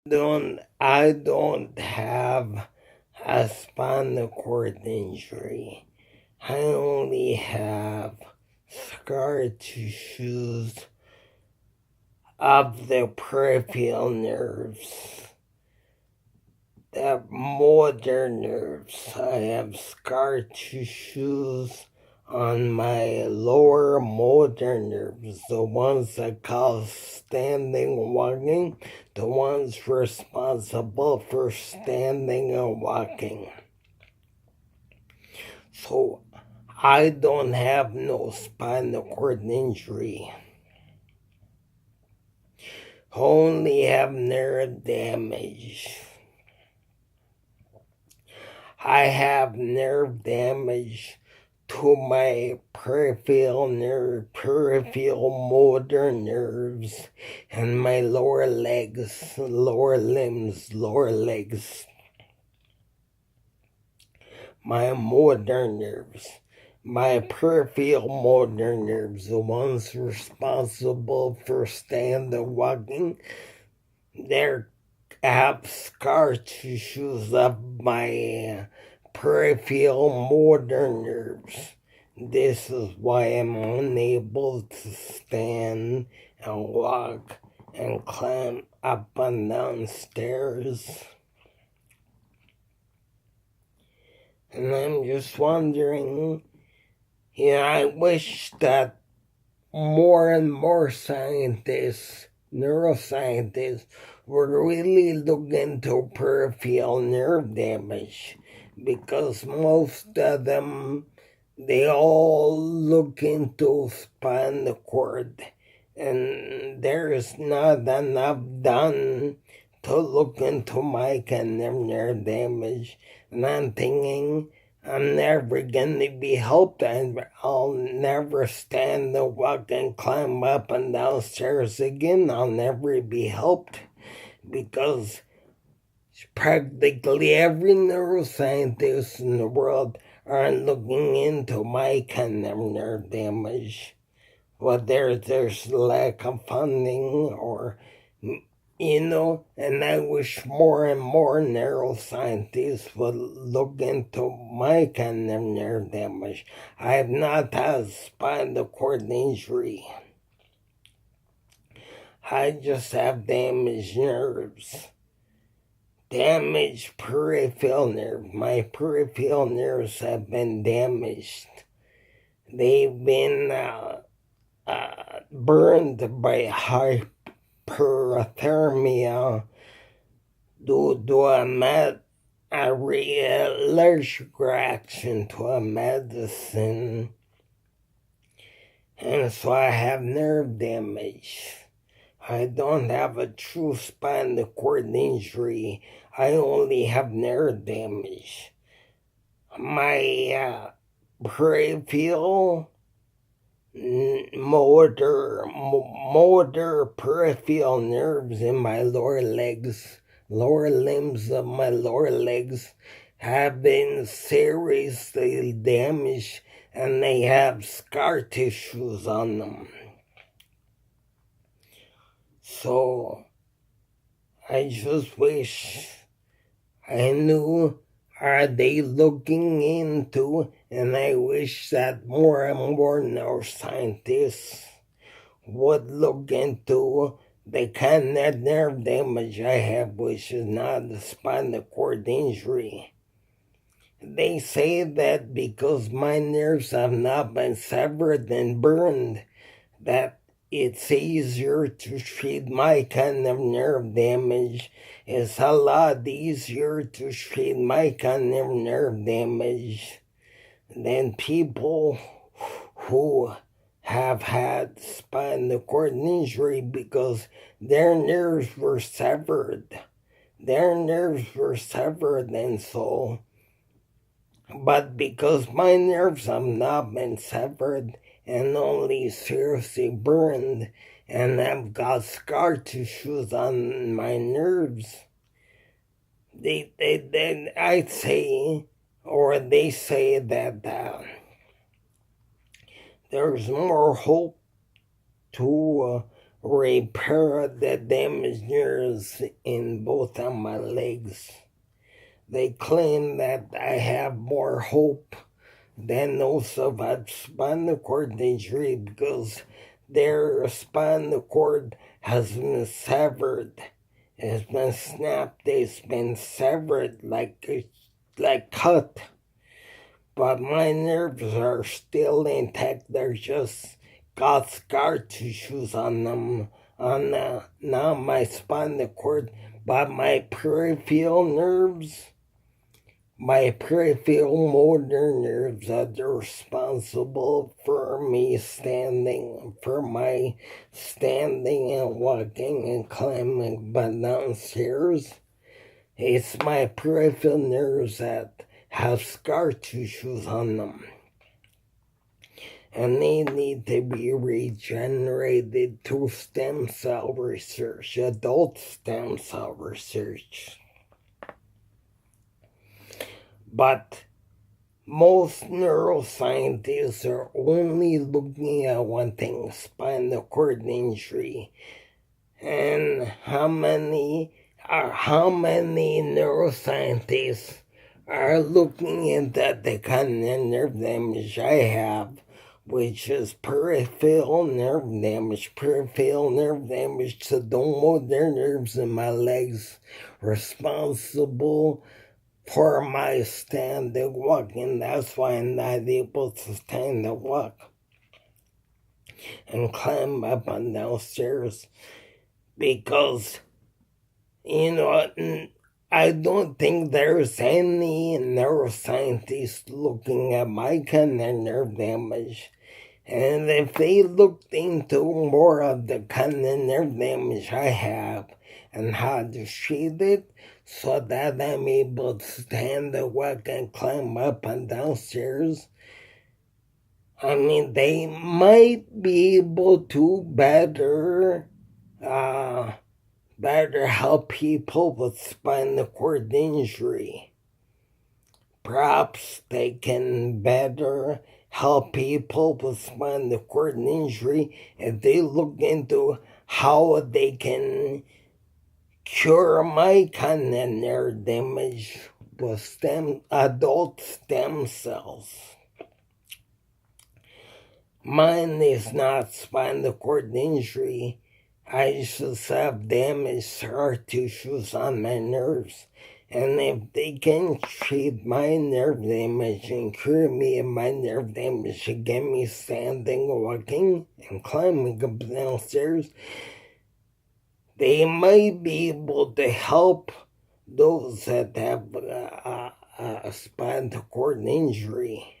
I don't have a spinal cord injury. I only have scar tissues of the peripheral nerves, the motor nerves. I have scar tissues on my lower motor nerves, the ones that cause standing walking, the ones responsible for standing and walking. So I don't have no spinal cord injury. Only have nerve damage. I have nerve damage to my peripheral motor nerves, and my lower legs, lower limbs, lower legs. My motor nerves, my peripheral motor nerves, the ones responsible for standing walking, they have scar tissues of my peripheral motor nerves. This is why I'm unable to stand and walk and climb up and down stairs. And I'm just wondering, I wish that more and more scientists, neuroscientists, would really look into peripheral nerve damage, because most of them, they all look into spinal cord, and there's not enough done to look into my kind of nerve damage. And I'm thinking I'm never going to be helped, and I'll never stand and walk and climb up and down stairs again. I'll never be helped, because practically every neuroscientist in the world are looking into my kind of nerve damage. Whether there's lack of funding or, and I wish more and more neuroscientists would look into my kind of nerve damage. I have not had spinal cord injury. I just have damaged nerves. Damaged peripheral nerve. My peripheral nerves have been damaged. They've been burned by hyperthermia due to a allergic reaction to a medicine, and so I have nerve damage. I don't have a true spinal cord injury. I only have nerve damage. My peripheral motor peripheral nerves in my lower limbs of my lower legs have been seriously damaged, and they have scar tissues on them. So I just wish I knew, are they looking into, and I wish that more and more neuroscientists would look into the kind of nerve damage I have, which is not a spinal cord injury. They say that because my nerves have not been severed and burned, that it's easier to treat my kind of nerve damage. It's a lot easier to treat my kind of nerve damage than people who have had spinal cord injury, because their nerves were severed. And so, but because my nerves have not been severed and only seriously burned, and I've got scar tissues on my nerves, they say that there's more hope to repair the damaged nerves in both of my legs. They claim that I have more hope than those who have spinal cord injury because their spinal cord has been severed. It's been snapped, it's been severed like cut. But my nerves are still intact. They're just got scar tissues on them, on not my spinal cord, but my peripheral nerves. My peripheral motor nerves that are responsible for me standing, for my standing and walking and climbing downstairs. It's my peripheral nerves that have scar tissues on them. And they need to be regenerated through stem cell research, adult stem cell research. But most neuroscientists are only looking at one thing, spinal cord injury. And how many neuroscientists are looking into the kind of nerve damage I have, which is peripheral nerve damage to the motor nerves in my legs, responsible for my standing walking. That's why I'm not able to stand and walk and climb up and downstairs, because I don't think there's any neuroscientist looking at my kind of nerve damage. And if they looked into more of the kind of nerve damage I have and how to treat it so that I'm able to stand and walk and climb up and downstairs, I mean, they might be able to better help people with spinal cord injury. Perhaps they can better help people with spinal cord injury if they look into how they can cure my kind of nerve damage with adult stem cells. Mine is not spinal cord injury. I just have damaged scar tissues on my nerves. And if they can treat my nerve damage and cure me of my nerve damage and get me standing, walking, and climbing up downstairs, they might be able to help those that have a spinal cord injury.